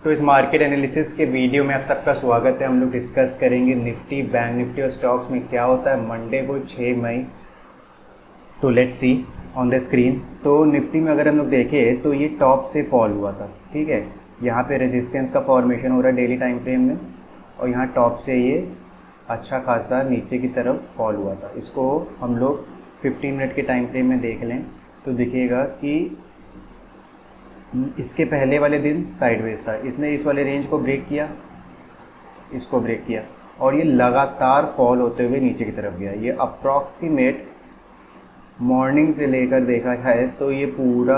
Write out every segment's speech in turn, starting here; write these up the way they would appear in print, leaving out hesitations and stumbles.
तो इस market analysis के वीडियो में आप सबका स्वागत है। हम लोग डिस्कस करेंगे निफ्टी, बैंक निफ्टी और स्टॉक्स में क्या होता है मंडे को 6 मई। तो let's see on the screen. तो निफ्टी में अगर हम लोग देखें तो ये टॉप से फॉल हुआ था, ठीक है। यहाँ पे रेजिस्टेंस का फॉर्मेशन हो रहा है डेली टाइम फ्रेम में, और यहाँ टॉप से ये अच्छा खासा नीचे की तरफ फॉल हुआ था। इसको हम लोग 15 मिनट के टाइम फ्रेम में देख लें तो दिखेगा कि इसके पहले वाले दिन साइडवेज था, इसने इस वाले रेंज को ब्रेक किया, इसको ब्रेक किया, और ये लगातार फॉल होते हुए नीचे की तरफ गया। ये अप्रॉक्सीमेट मॉर्निंग से लेकर देखा जाए तो ये पूरा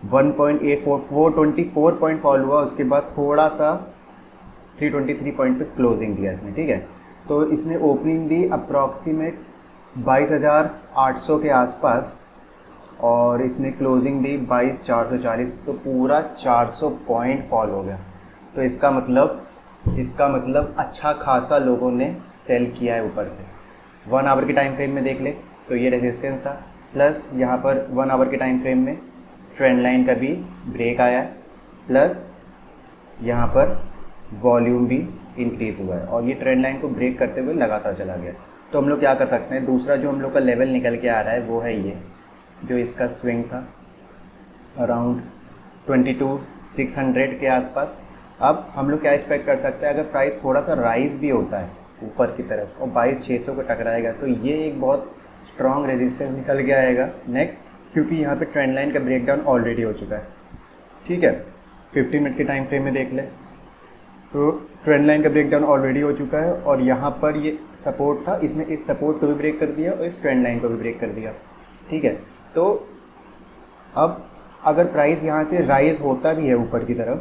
424 पॉइंट फॉल हुआ। उसके बाद थोड़ा सा 323 पॉइंट पे क्लोजिंग दिया इसने, ठीक है। तो इसने ओपनिंग दी अप्रॉक्सीमेट 22,800 के आसपास, और इसने क्लोजिंग दी 22,440, तो पूरा 400 पॉइंट फॉल हो गया। तो इसका मतलब अच्छा खासा लोगों ने सेल किया है ऊपर से। 1 आवर के टाइम फ्रेम में देख ले तो ये रेजिस्टेंस था, प्लस यहाँ पर 1 आवर के टाइम फ्रेम में ट्रेंड लाइन का भी ब्रेक आया है, प्लस यहाँ पर वॉल्यूम भी इंक्रीज़ हुआ है, और ये ट्रेंड लाइन को ब्रेक करते हुए लगातार चला गया। तो हम लोग क्या कर सकते हैं, दूसरा जो हम लोग का लेवल निकल के आ रहा है वो है ये, जो इसका स्विंग था अराउंड 22,600 के आसपास। अब हम लोग क्या एक्सपेक्ट कर सकते हैं, अगर प्राइस थोड़ा सा राइज भी होता है ऊपर की तरफ और 22,600 को टकराएगा तो ये एक बहुत स्ट्रॉन्ग रेजिस्टेंस निकल के आएगा नेक्स्ट, क्योंकि यहाँ पे ट्रेंड लाइन का ब्रेकडाउन ऑलरेडी हो चुका है, ठीक है। 15 मिनट के टाइम फ्रेम में देख ले तो ट्रेंड लाइन का ब्रेकडाउन ऑलरेडी हो चुका है, और यहाँ पर ये सपोर्ट था, इसने इस सपोर्ट को भी ब्रेक कर दिया और इस ट्रेंड लाइन को भी ब्रेक कर दिया, ठीक है। तो अब अगर प्राइस यहाँ से राइज़ होता भी है ऊपर की तरफ,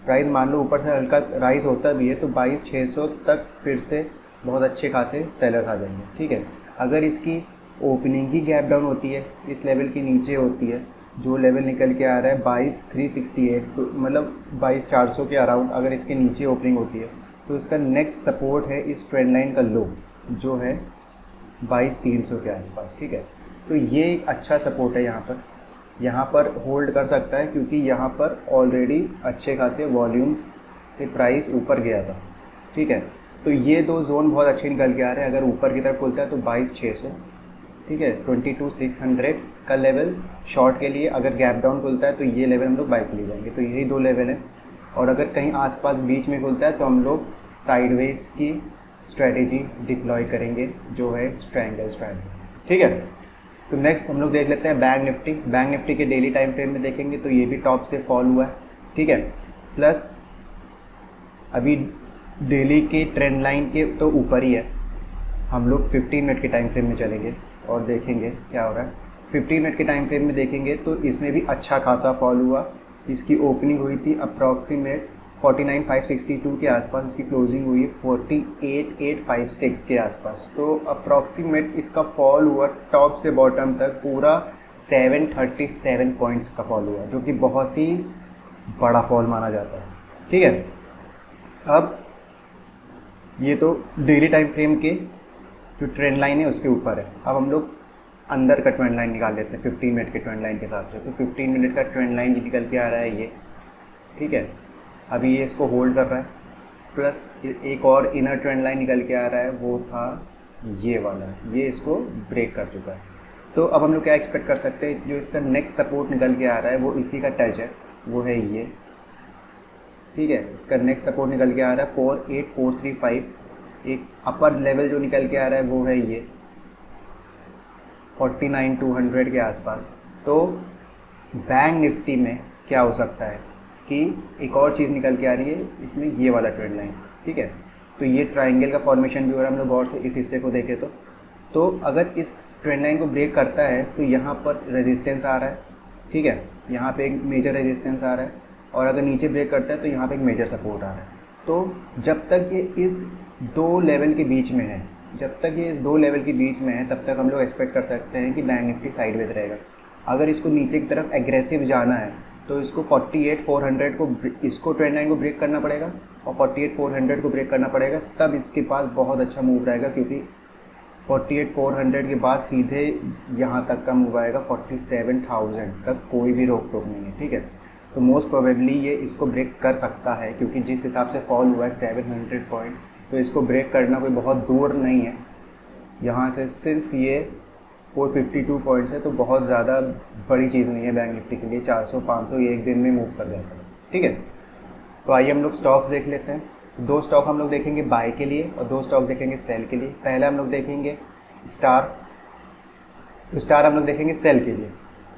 प्राइस मान लो ऊपर से हल्का राइज़ होता भी है, तो 22,600 तक फिर से बहुत अच्छे खासे सेलर्स आ जाएंगे, ठीक है। अगर इसकी ओपनिंग ही गैप डाउन होती है, इस लेवल के नीचे होती है, जो लेवल निकल के आ रहा है 22,368, तो मतलब 22,400 के अराउंड अगर इसके नीचे ओपनिंग होती है तो इसका नेक्स्ट सपोर्ट है इस ट्रेंड लाइन का लो, जो है 22,300 के आसपास, ठीक है। तो ये एक अच्छा सपोर्ट है, यहाँ पर होल्ड कर सकता है, क्योंकि यहाँ पर ऑलरेडी अच्छे खासे वॉल्यूम्स से प्राइस ऊपर गया था, ठीक है। तो ये दो जोन बहुत अच्छे निकल के आ रहे हैं। अगर ऊपर की तरफ खुलता है तो 22,600, ठीक है, 22,600 का लेवल शॉर्ट के लिए। अगर गैप डाउन खुलता है तो ये लेवल हम लोग बाई पे ले जाएंगे, तो यही दो लेवल है। और अगर कहीं आसपास बीच में खुलता है तो हम लोग साइडवेज की स्ट्रैटेजी डिप्लॉय करेंगे, जो है ट्रायंगल स्ट्रैटेजी, ठीक है। तो नेक्स्ट हम लोग देख लेते हैं बैंक निफ्टी। बैंक निफ्टी के डेली टाइम फ्रेम में देखेंगे तो ये भी टॉप से फॉल हुआ है, ठीक है, प्लस अभी डेली के ट्रेंड लाइन के तो ऊपर ही है। हम लोग 15 मिनट के टाइम फ्रेम में चलेंगे और देखेंगे क्या हो रहा है। 15 मिनट के टाइम फ्रेम में देखेंगे तो इसमें भी अच्छा खासा फॉल हुआ। इसकी ओपनिंग हुई थी अप्रॉक्सीमेट 49,562 के आसपास, इसकी क्लोजिंग हुई 48,856 के आसपास। तो अप्रॉक्सीमेट इसका फॉल हुआ टॉप से बॉटम तक पूरा 737 पॉइंट्स का फॉल हुआ, जो कि बहुत ही बड़ा फॉल माना जाता है, ठीक है। अब ये तो डेली टाइम फ्रेम के जो ट्रेंड लाइन है उसके ऊपर है। अब हम लोग अंदर का ट्रेंड लाइन निकाल लेते हैं 15 मिनट के ट्रेंड लाइन के हिसाब से। तो 15 मिनट का ट्रेंड लाइन निकल के आ रहा है ये, ठीक है। अभी ये इसको होल्ड कर रहा है, प्लस एक और इनर ट्रेंड लाइन निकल के आ रहा है, वो था ये वाला, ये इसको ब्रेक कर चुका है। तो अब हम लोग क्या एक्सपेक्ट कर सकते हैं, जो इसका नेक्स्ट सपोर्ट निकल के आ रहा है वो इसी का टच है, वो है ये, ठीक है। इसका नेक्स्ट सपोर्ट निकल के आ रहा है 48,435। एक अपर लेवल जो निकल के आ रहा है वो है ये 49,200 के आसपास। तो बैंक निफ्टी में क्या हो सकता है कि एक और चीज़ निकल के आ रही है इसमें, ये वाला ट्रेंड लाइन, ठीक है। तो ये ट्रायंगल का फॉर्मेशन भी हो रहा है, हम लोग गौर से इस हिस्से को देखें तो अगर इस ट्रेंड लाइन को ब्रेक करता है तो यहाँ पर रेजिस्टेंस आ रहा है, ठीक है, यहाँ पे एक मेजर रेजिस्टेंस आ रहा है, और अगर नीचे ब्रेक करता है तो यहाँ पे एक मेजर सपोर्ट आ रहा है। तो जब तक ये इस दो लेवल के बीच में है, तब तक हम लोग एक्सपेक्ट कर सकते हैं कि बैंक निफ्टी साइडवेज रहेगा। अगर इसको नीचे की तरफ एग्रेसिव जाना है तो इसको 48,400 को, इसको ट्रेंड लाइन को ब्रेक करना पड़ेगा और 48,400 को ब्रेक करना पड़ेगा, तब इसके पास बहुत अच्छा मूव रहेगा, क्योंकि 48,400 के बाद सीधे यहाँ तक का मूव आएगा 47,000 तक, कोई भी रोक टोक नहीं है, ठीक है। तो मोस्ट प्रोबेबली ये इसको ब्रेक कर सकता है, क्योंकि जिस हिसाब से फॉल हुआ है 700 पॉइंट, तो इसको ब्रेक करना कोई बहुत दूर नहीं है। यहाँ से सिर्फ ये 452 पॉइंट्स है, तो बहुत ज़्यादा बड़ी चीज़ नहीं है बैंक निफ्टी के लिए। 400-500 ये एक दिन में मूव कर जाता है, ठीक है। तो आइए हम लोग स्टॉक्स देख लेते हैं। 2 स्टॉक हम लोग देखेंगे बाय के लिए और 2 स्टॉक देखेंगे सेल के लिए। पहले हम लोग देखेंगे स्टार, तो स्टार हम लोग देखेंगे सेल के लिए।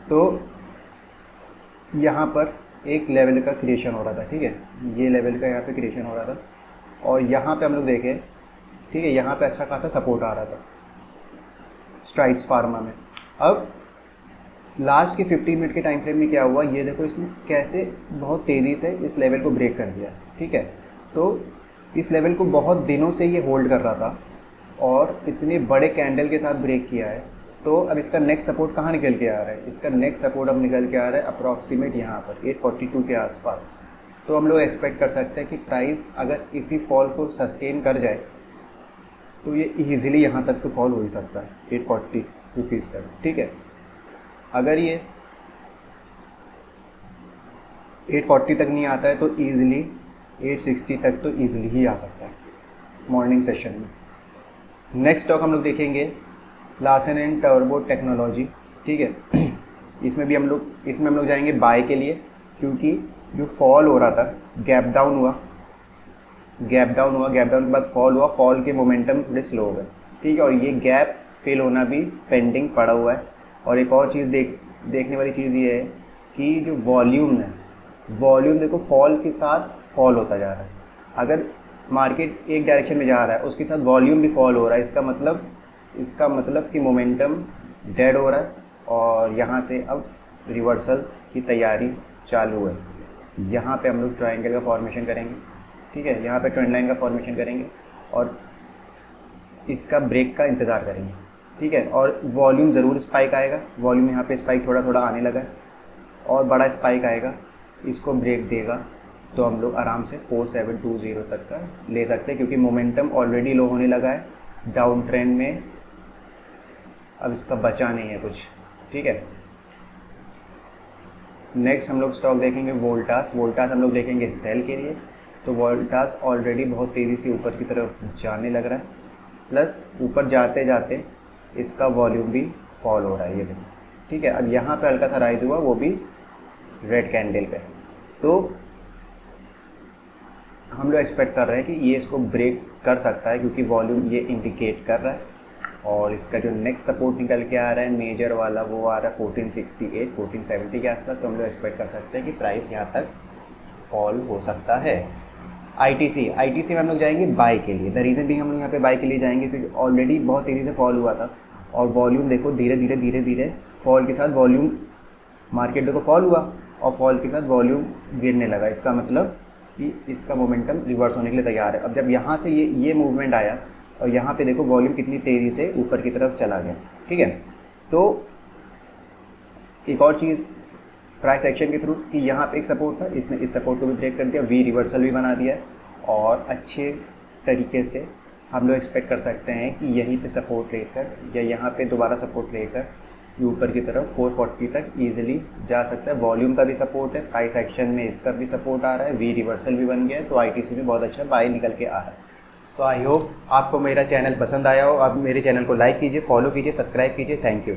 तो यहाँ पर एक लेवल का क्रिएशन हो रहा था, ठीक है, ये लेवल का यहाँ पे क्रिएशन हो रहा था और यहाँ पे हम लोग देखें, ठीक है, यहाँ पे अच्छा खासा सपोर्ट आ रहा था स्ट्राइड्स फार्मा में। अब लास्ट के 15 मिनट के टाइम फ्रेम में क्या हुआ, ये देखो इसने कैसे बहुत तेज़ी से इस लेवल को ब्रेक कर दिया, ठीक है। तो इस लेवल को बहुत दिनों से ये होल्ड कर रहा था और इतने बड़े कैंडल के साथ ब्रेक किया है। तो अब इसका नेक्स्ट सपोर्ट कहाँ निकल के आ रहा है, इसका नेक्स्ट सपोर्ट अब निकल के आ रहा है अप्रॉक्सीमेट यहाँ पर 842 के आसपास। तो हम लोग एक्सपेक्ट कर सकते हैं कि प्राइस अगर इसी फॉल को सस्टेन कर जाए तो ये ईज़िली यहाँ तक तो फॉल हो ही सकता है 840 रुपीज़ तक, ठीक है। अगर ये 840 तक नहीं आता है तो ईज़िली 860 तक तो ईज़िली ही आ सकता है मॉर्निंग सेशन में। नेक्स्ट स्टॉक हम लोग देखेंगे लार्सन एंड टर्बो टेक्नोलॉजी, ठीक है। इसमें हम लोग जाएंगे बाय के लिए, क्योंकि जो फॉल हो रहा था गैप डाउन हुआ, गैप डाउन के बाद फॉल हुआ, फॉल के मोमेंटम थोड़े स्लो हो गए, ठीक है। और ये गैप फिल होना भी पेंडिंग पड़ा हुआ है। और एक और चीज़ देखने वाली चीज़ ये है कि जो वॉल्यूम है, वॉल्यूम देखो फॉल के साथ फॉल होता जा रहा है। अगर मार्केट एक डायरेक्शन में जा रहा है उसके साथ वॉल्यूम भी फॉल हो रहा है, इसका मतलब कि मोमेंटम डेड हो रहा है और यहाँ से अब रिवर्सल की तैयारी चालू है। यहाँ पे हम लोग ट्रायंगल का फॉर्मेशन करेंगे, ठीक है, यहाँ पे ट्रेंड लाइन का फॉर्मेशन करेंगे और इसका ब्रेक का इंतज़ार करेंगे, ठीक है। और वॉल्यूम ज़रूर स्पाइक आएगा, वॉल्यूम यहाँ पे स्पाइक थोड़ा थोड़ा आने लगा है और बड़ा स्पाइक आएगा, इसको ब्रेक देगा तो हम लोग आराम से 4720 तक का ले सकते हैं, क्योंकि मोमेंटम ऑलरेडी लो होने लगा है डाउन ट्रेंड में, अब इसका बचा नहीं है कुछ, ठीक है। नेक्स्ट हम लोग स्टॉक देखेंगे वोल्टास हम लोग देखेंगे सेल के लिए। तो वोल्टास ऑलरेडी बहुत तेज़ी से ऊपर की तरफ जाने लग रहा है, प्लस ऊपर जाते जाते इसका वॉल्यूम भी फॉल हो रहा है, ये देखो, ठीक है। अब यहाँ पे हल्का सा राइज हुआ, वो भी रेड कैंडल पे। तो हम लोग एक्सपेक्ट कर रहे हैं कि ये इसको ब्रेक कर सकता है, क्योंकि वॉल्यूम ये इंडिकेट कर रहा है। और इसका जो नेक्स्ट सपोर्ट निकल के आ रहा है मेजर वाला, वो आ रहा है 1468 1470 के आसपास। तो हम लोग एक्सपेक्ट कर सकते हैं कि प्राइस यहाँ तक फॉल हो सकता है। आईटीसी में हम लोग जाएंगे बाय के लिए। द रीज़न भी हम लोग यहाँ पे बाय के लिए जाएंगे क्योंकि ऑलरेडी बहुत तेज़ी से फॉल हुआ था और वॉल्यूम देखो धीरे धीरे फॉल के साथ वॉल्यूम, मार्केट देखो फॉल हुआ और फॉल के साथ वॉल्यूम गिरने लगा। इसका मतलब कि इसका मोमेंटम रिवर्स होने के लिए तैयार है। अब जब यहाँ से ये मूवमेंट आया और यहाँ पे देखो वॉल्यूम कितनी तेज़ी से ऊपर की तरफ चला गया, ठीक है। तो एक और चीज़ प्राइस एक्शन के थ्रू कि यहाँ पे एक सपोर्ट था, इसने इस सपोर्ट को भी ब्रेक कर दिया, वी रिवर्सल भी बना दिया और अच्छे तरीके से हम लोग एक्सपेक्ट कर सकते हैं कि यहीं पे सपोर्ट लेकर या यहाँ पे दोबारा सपोर्ट लेकर ऊपर की तरफ 440 तक ईजिली जा सकता है। वॉल्यूम का भी सपोर्ट है, प्राइस एक्शन में इसका भी सपोर्ट आ रहा है, वी रिवर्सल भी बन गया है, तो आईटीसी में बहुत अच्छा बाय निकल के आ रहा है। तो आई होप आपको मेरा चैनल पसंद आया हो। आप मेरे चैनल को लाइक कीजिए, फॉलो कीजिए, सब्सक्राइब कीजिए। Thank you.